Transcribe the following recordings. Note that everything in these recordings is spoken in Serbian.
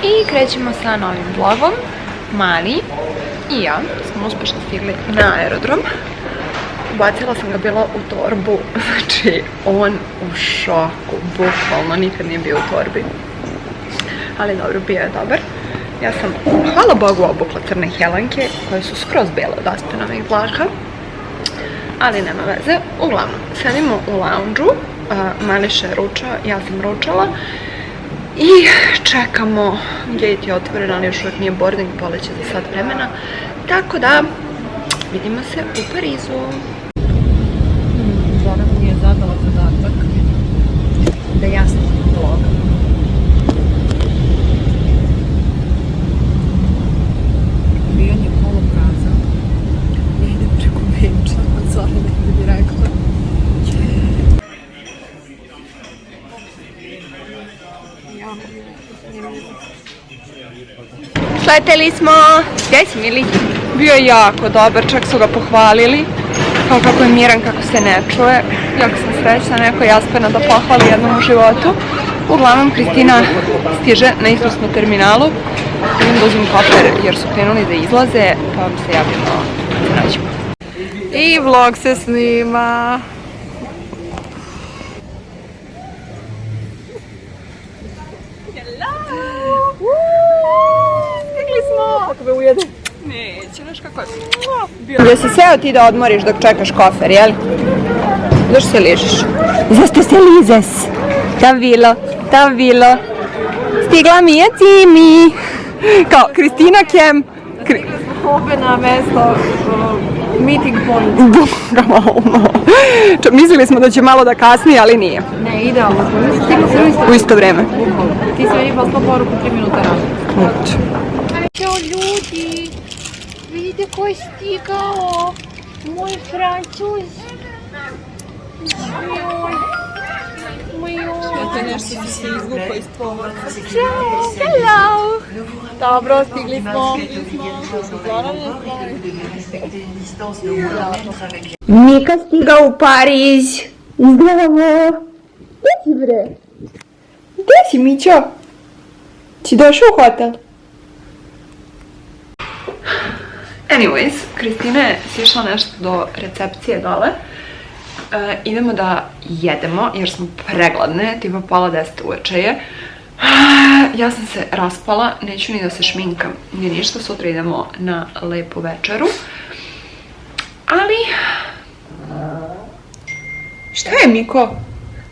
I krećemo sa novim vlogom. Mali i ja smo uspešno stigli na aerodrom. Ubacila sam ga bila u torbu, znači on u šoku, bukvalno nikad nije bio u torbi. Ali dobro, bio je dobar. Ja sam, hvala Bogu, obukla crne helenke koje su skroz bele od Aspenovih vlaka. Ali nema veze. Uglavnom, sedimo u lounge-u, Mališa je ručao, ja sam ručala. I čekamo, gate je otvoren, ali još uvijek nije boarding, poleće za sat vremena. Tako da, vidimo se u Parizu. Zora mi je zadala zadatak da ja snimam vlog. Avion je poluprazan. Ja idem preko Beča, a Zora ne ide direktno. Sleteli smo! Gdje si, Mili? Bio je jako dobar, čak su ga pohvalili. Kao kako je miran, kako se ne čuje. Jako sam srećna, neko je Aspena da pohvali jednom u životu. Uglavnom, Kristina stiže na izlasnom terminalu. Idem da uzmem kofer jer su krenuli da izlaze, pa vam se javimo da se nađemo. I vlog se snima. Kako me ujede? Neće, znaš kako je. Jesi seo ti da odmoriš dok čekaš kofer, jel? Zašto se ližiš? Zašto se lizes? Tam bilo. Stigla mi je Cimi. Kao, Kristina Kem. Stigli smo obe na mesto meeting point. Mislili smo da će malo da kasni, ali nije. Ne, idealno smo. Stigli se u isto vreme. Ti se meni poslao poruku 3 minuta rano. Ćao ljudi, vidite ko je stigao, moj Francuz. Znate, nešto si se izvukao iz pomoraca. Ćao, hello. Dobro, stigli smo. Mika stigao u Pariz. Zdravo. Gdje si bre? Gdje si, Mićo? Si došao u hotel? Anyways, Kristina je sišla nešto do recepcije dole. Idemo da jedemo jer smo pregladne, tipa pola 10 uveče je. Ja sam se raspala, neću ni da se šminkam, ni ništa, sutra idemo na lepu večeru. Ali... Šta je, Miko?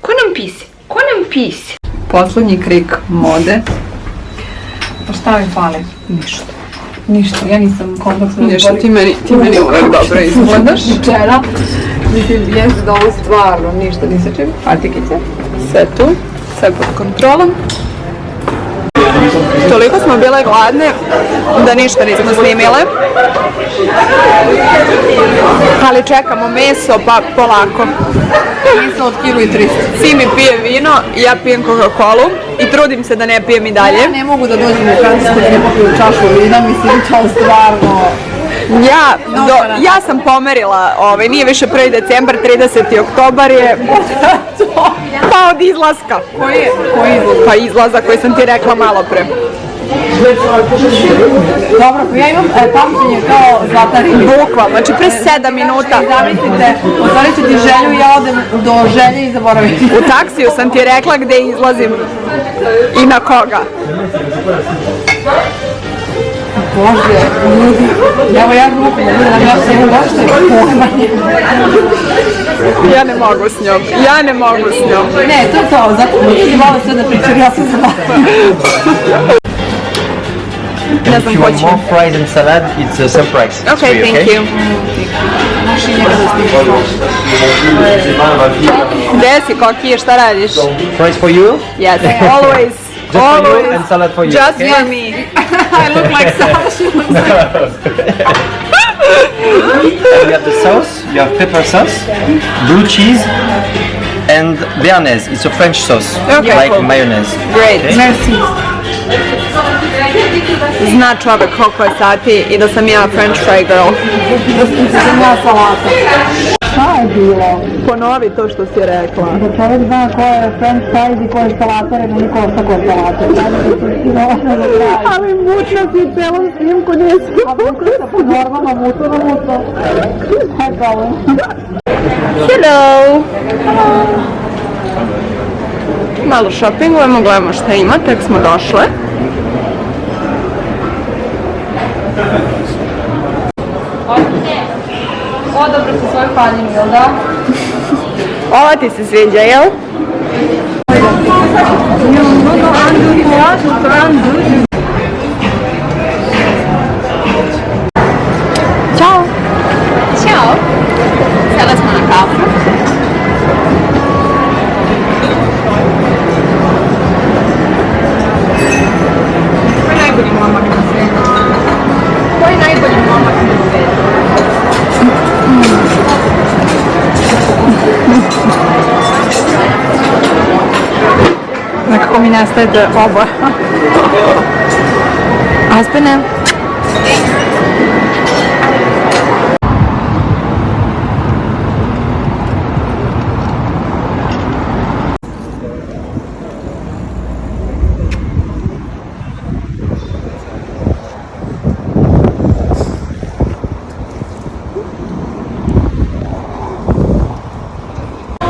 Ko nam pisi? Ko nam pisi? Poslednji krik mode. Pa šta mi fali? Ništa. Ništa, ja nisam kompleksna. Ništa, ti meni uvek dobro izgledaš. Včera, mislim, jeste da ovo stvarno ništa ni sa čim. Patikice. Sve tu, sve pod kontrolom. Toliko smo bile gladne da ništa nismo snimile. Ali čekamo meso, pa polako. Meso od 1,3 kg. Simi pije vino, ja pijem Coca-Colu i trudim se da ne pijem i dalje. Ja ne mogu da dođem u Francusku da ne popiju čašu vina, mislim, to stvarno... Ja sam pomerila, nije više 1. decembar, 30. oktobar je... Pa od izlaska. Koji izlazak? Pa izlazak koji sam ti rekla malo pre. Dobro, pa ja imam pamćenje kao zlata ribica. Bukvalno, znači pre 7 minuta. Zamislite, otvorit ću ti želju i ja odem do želje i zaboravim. U taksiju sam ti rekla gde izlazim i na koga. Bože, ljudi, evo ja glupo da budem, ja se imam došte pojmanje. Ja ne mogu s njom. Ne, to je to, zato ljudi vole sve da pričam, ja sam zabavljena. Ne znam If you ko want će. more fries and salad, it's the same price. Okay, thank you. Gde si, Koki, šta radiš? Price for you? Yes, always. Just for you and salad for you. Just okay? for me. I look like Sasha. You have the sauce, you have pepper sauce, blue cheese, and béarnaise. It's a French sauce, Okay, like cool. mayonnaise. Great. Okay? Merci. Zna čovek koliko je sati i da sam ja French fry girl. Da sam ja salata. Šta je bilo? Ponovi to što si rekla. Da čovjek zna ko je french fries i ko je eskalator, ima niko šta ko je eskalator. Ali mučna si u celom snimku nisi. A mučna po normama, mučno. Hello! Malo šopingujemo, gledamo šta ima, tek smo došle. Odabro si svoj paljinu, jel da? Ova ti se sviđa, jel? Ćao! Ćao! Sada smo na kafu. Ko je najbolji momak na svijetu? Ko je najbolji momak na svijetu? Nekako mi nestajete oba. Aspene.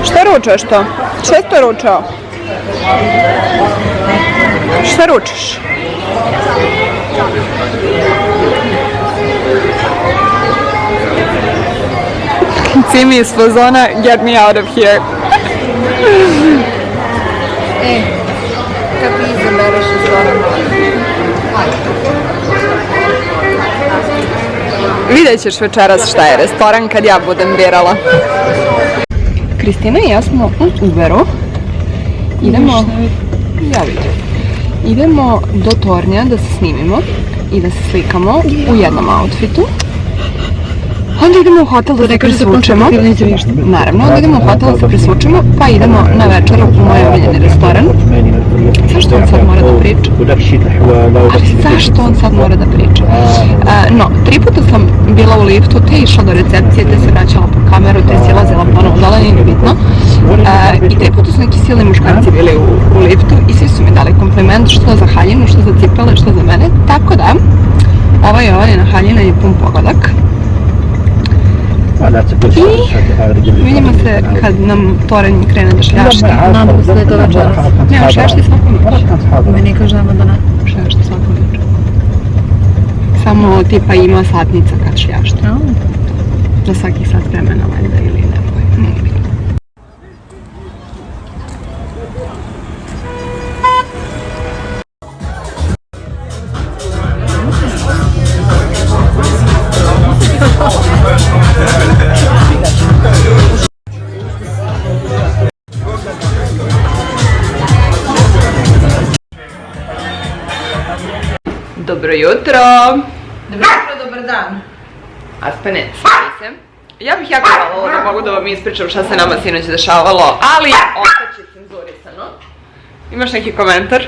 Šta ručaš to? Šta si to ručao? Šta ručaš? Cimi iz fazona, get me out of here. Kad ti izabereš restoran? Vidjet ćeš večeras šta je restoran kad ja budem birala. Kristina i ja smo u Uberu. Idemo do Tornja da se snimimo i da se slikamo u jednom outfitu. Onda idemo u hotel da se presvučemo. Naravno, onda idemo u hotel da se presvučemo, pa idemo na večeru u moj omiljeni restoran. Zašto on sad mora da priča? Zašto on sad mora da priča? No, 3 puta sam bila u liftu, te išla do recepcije, te se vraćala po kameru, te silazila ponovo dole, nije bitno. I 3 puta su neki silni muškarci bili u liftu i svi su mi dali kompliment, što za haljinu, što za cipele, što za mene. Tako da, ovaj na haljina je pun pogodak. I vidimo se kad nam toranj krene da šljašti. Nadam se da je to večeras. Ne, šljašti svakom noć. Meni kažemo da ne. Šljašti svakom noć. Samo tipa ima satnica kad šljašti. Za svaki sat vremena valjda ili ne. Dobro jutro! Dobar dan! Aspene, svi se. Ja bih jako voljela da mogu da vam ispričam šta se nama sinoć dešavalo, ali ostaće cenzurisano. Imaš neki komentar?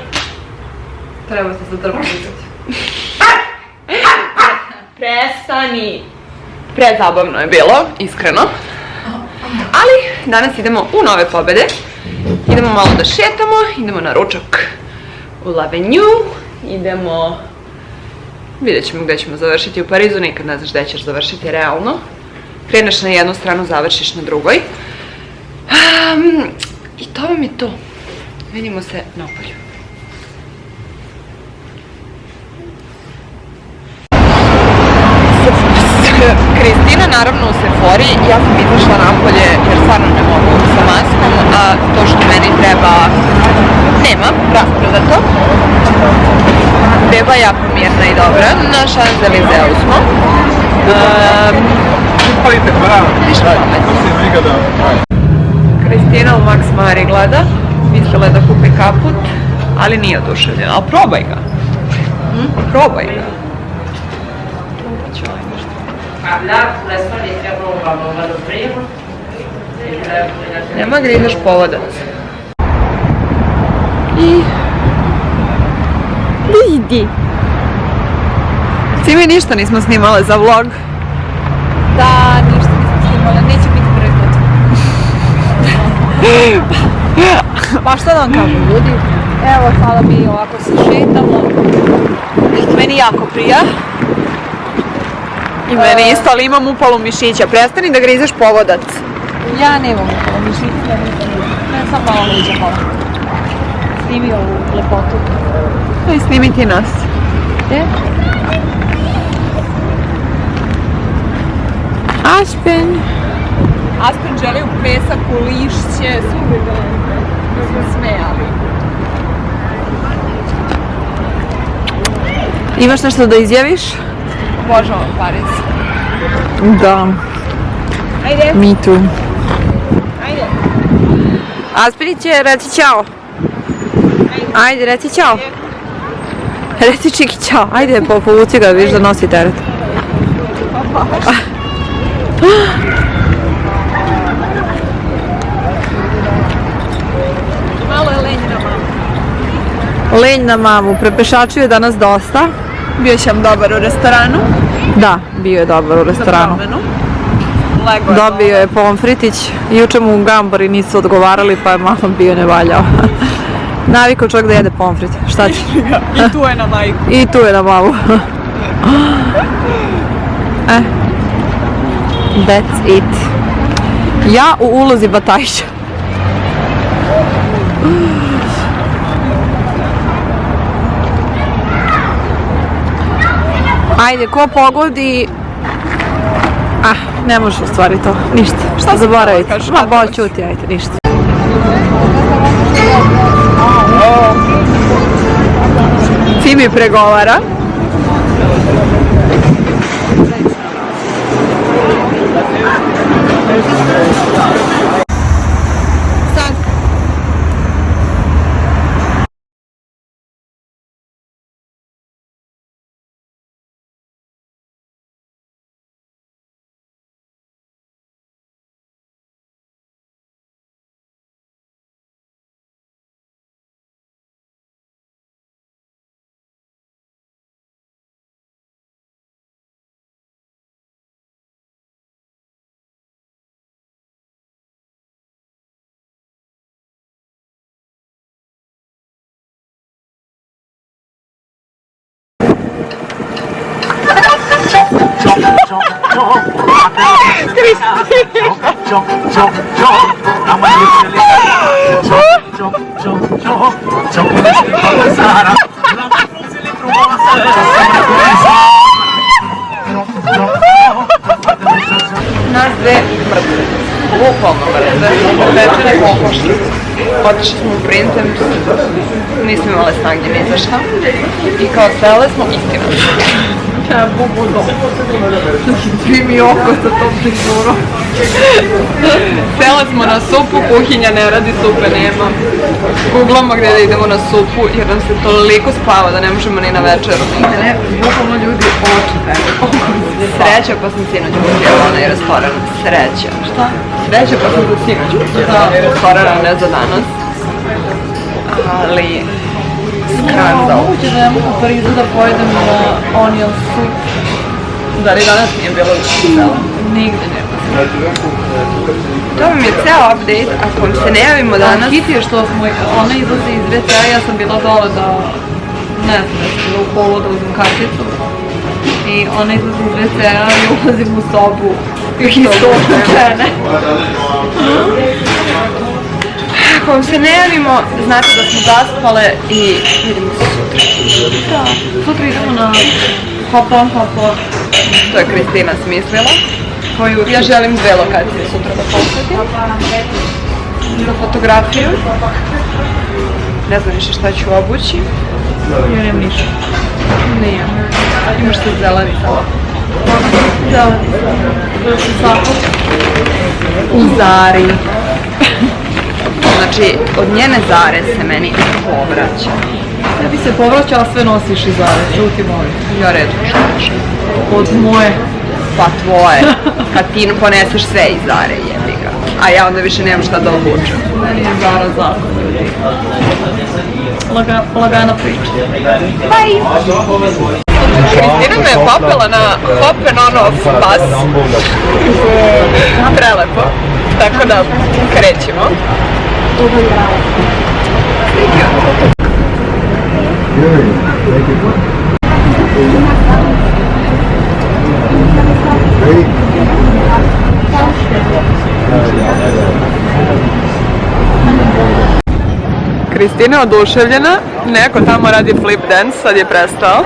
Treba se zatrpiti. Prestani! Prezabavno je bilo, iskreno. Ali danas idemo u nove pobede. Idemo malo da šetamo, idemo na ručak u L'Avenue, idemo... Vidjet ćemo gde ćemo završiti u Parizu, nikad ne znaš gde ćeš završiti realno. Kreneš na jednu stranu, završiš na drugoj. I to vam je to. Vidimo se napolju. Kristina naravno u Sephori, ja sam izašla napolje jer stvarno ne mogu sa maskom, a to što meni treba nema, rasprodato. Beba je jako mirna i dobra, na Champs-Élysées smo. Ništa pametno. Kristina u Max Mari gleda, mislila je da kupi kaput, ali nije oduševljena, ali probaj ga. Probaj ga. Probat ću ovaj nešto. Nema gdje ideš povodac. I... vidi! Svi mi ništa nismo snimale za vlog. Da, ništa nismo snimale, neće biti prvi Pa šta da vam kažem, ljudi? Evo sada mi ovako se šetamo. Meni jako prija. I meni isto, ali imam upalu mišića. Prestani da grizeš povodac. Ja nemam upalu mišića, ne sam malo niđa malo. Snimi ovu lepotu. I snimi ti nas. Aspen. Aspen želi u pesak, u lišće, svugdje da smo smejali. Imaš nešto da izjaviš? Obožavam Pariz. Da. Ajde. Me too. Ajde. Aspeniće, reci ćao. Ajde, reci ćao. Reci Čiki ćao. Ajde, povuci ga, viš da nosi teret. Malo je lenj na mamu. Lenj na mamu, prepešačio je danas dosta. Bio sam dobar u restoranu. Da, bio je dobar u restoranu. Dobio je pomfritić. Juče mu gambari nisu odgovarali pa je malo bio nevaljao. Navikao čovjek da jede pomfrit. Šta će? I tu je na majku. I tu je na mamu. That's it. Ja u ulozi Batajša. Ajde, ko pogodi... ne može u stvari to, ništa. Šta zaboravite? Ma bolj čuti, ajde, ništa. Fimi pregovara. Nas dve mrtve, bukvalno mrtve, pečene kokoške. Otišli smo u Printemps, nismo imali snage ni za šta i kao sele smo istina. Ja bubu dom. Primi oko sa tom frizurom. Sele smo na supu, kuhinja ne radi, supe nema. Googlamo gdje da idemo na supu jer nam se toliko spava da ne možemo ni na večeru. Ne, bukvalno ljudi oči pere. Sreća pa sam sinoć kupila onaj restoran. Sreća. Šta? Sreća pa sam za sinoć kupila onaj restoran, a ne za danas. Ali... skandal. Moguće da ne mogu u Parizu da pojedem onion soup. Da li danas nije bilo u selu? Nigde ne bilo. To vam je ceo update, ako vam se ne javimo danas... Hit je što smo, ona izlazi iz WC-a, ja sam bila dole da... ne znam, da sam bila u polu da uzmem karticu. I ona izlazi iz WC-a i ulazim u sobu. Isto uključene. Ako vam se ne javimo, znači da smo zaspale i vidimo se sutra. Da, sutra idemo na hop on, hop on. To je Kristina smislila. Ja želim dve lokacije sutra da posjetim. Za fotografiju. Ne znam više šta ću obući. Ja nemam ništa. Nije. Imaš se zeleni salak. Zeleni salak. U Zari. Znači, od njene Zare se meni povraća. Ja bi se povraćala, sve nosiš iz Zare, žuti moj. Ja redko što kažem. Od moje? Pa tvoje. Kad ti poneseš sve iz Zare, jebi ga. A ja onda više nemam šta da obučem. Meni je Zara zakon. Lagana priča. Bye! Kristina me je popela na hop and on off bus. Prelepo. Tako da krećemo. Kristina je oduševljena, neko tamo radi flip dance, sad je prestao.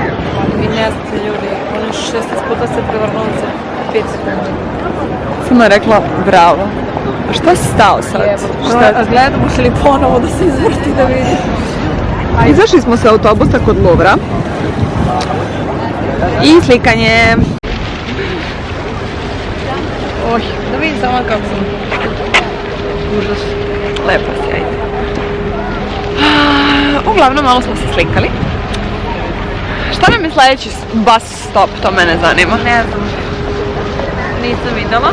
Vi ne znate ljudi, ono 16 puta se prevrnuo za 5 sekundi. Samo je rekla bravo. A šta si stao sad? A gledamo li ponovo da se izvrti da vidi. Izašli smo sa autobusa kod Luvra. I slikanje. Oj, da vidim samo kako sam. Užas. Lepo si, ajde. Uglavnom, malo smo se slikali. Šta nam je sljedeći bus stop? To mene zanima. Ne znam. Nisam videla.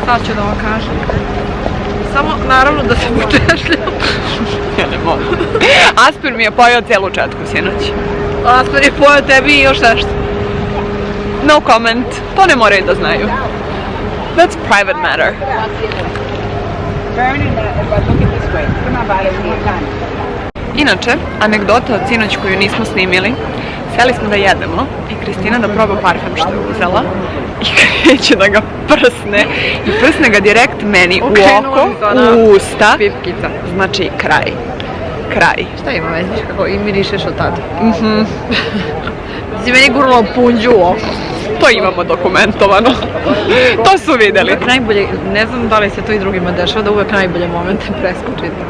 Sad ću da vam kažem. Samo, naravno da se počešljam. Ja ne mogu. Aspen mi je pojao cijelu četku sinoć. Aspen je pojao tebi i još nešto. No comment. To ne moraju da znaju. That's private matter. Inače, anegdota od sinoć koju nismo snimili. Seli smo da jedemo i Kristina da proba parfem što je uzela i kreće da ga prsne i prsne ga direkt meni u oko, u usta. Pipkica. Znači kraj. Kraj. Šta ima već kako i mirišeš od tada? Si meni gurnuo punđu u oko. To imamo dokumentovano. To su vidjeli. Najbolje, ne znam da li se to i drugima dešava, da uvek najbolje momente preskočite.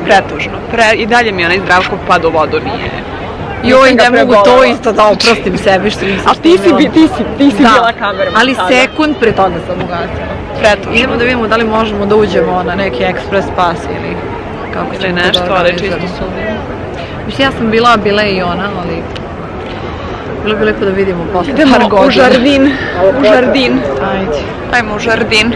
Pretužno. I dalje mi onaj Zdravko pad u vodu nije. Joj, ne mogu to isto da oprostim sebi što nisam. A ti si bila kamera. Ali sekund pre toga sam ugasila. Pretužno. Idemo da vidimo da li možemo da uđemo na neki ekspres pas ili kako Ili ćemo nešto, to da ali organizujemo. čisto Mislim, ja sam bila je i ona, ali bilo bi lepo da vidimo posle par Idemo godina. u žardin. U žardin. Ajde. Ajmo u žardin.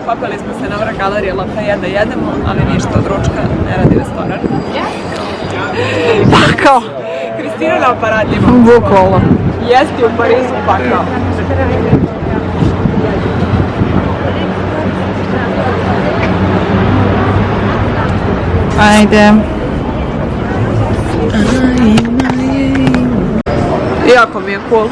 Popeli smo se na vrh galerije Lafayette da jedemo, ali ništa od ručka ne radi restoran. Pakao! Kristina na aparatima. Bukvalno. Jesti u Parizu pakao. Ajde. Jako mi je cool.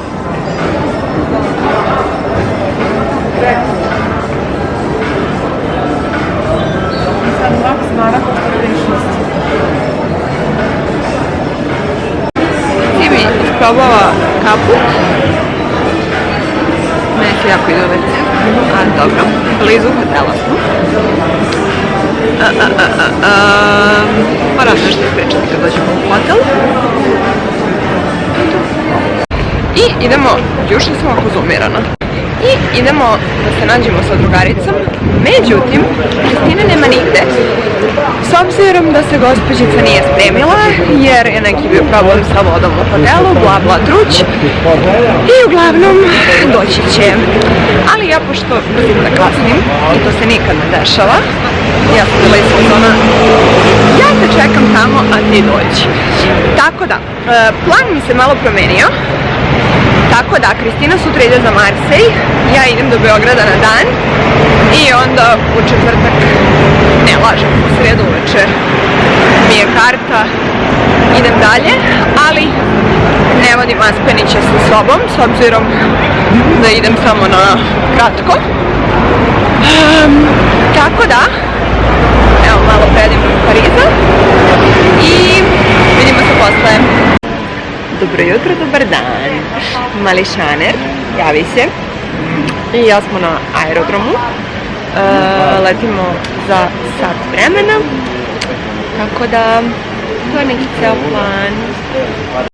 Ti mi isprobava kaput. Ne se jako ide uveć. Ali dobro, blizu hotela smo. Moram nešto ispričati kad dođemo u hotel. I idemo, juče sam konzumirana. I idemo da se nađemo sa drugaricom. Međutim, Kristine nema nigde. S obzirom da se gospođica nije spremila, jer je neki bio problem sa vodom u hotelu, bla bla truć. I uglavnom, doći će. Ali ja, pošto mrzim da kasnim, i to se nikad ne dešava, ja sam bila iz sezona, ja te čekam tamo, a ti dođi. Tako da, plan mi se malo promenio. Tako da, Kristina sutra ide za Marsej, ja idem do Beograda na dan i onda u četvrtak, ne lažem, u sredu uvečer mi je karta, idem dalje, ali ne vodim Aspenića sa sobom, s obzirom da idem samo na kratko. Tako da, evo malo predivnog Pariza i vidimo se posle. Dobro jutro, dobar dan. Mali šaner, javi se. I ja smo na aerodromu. Letimo za sat vremena. Tako da, to je neki ceo plan.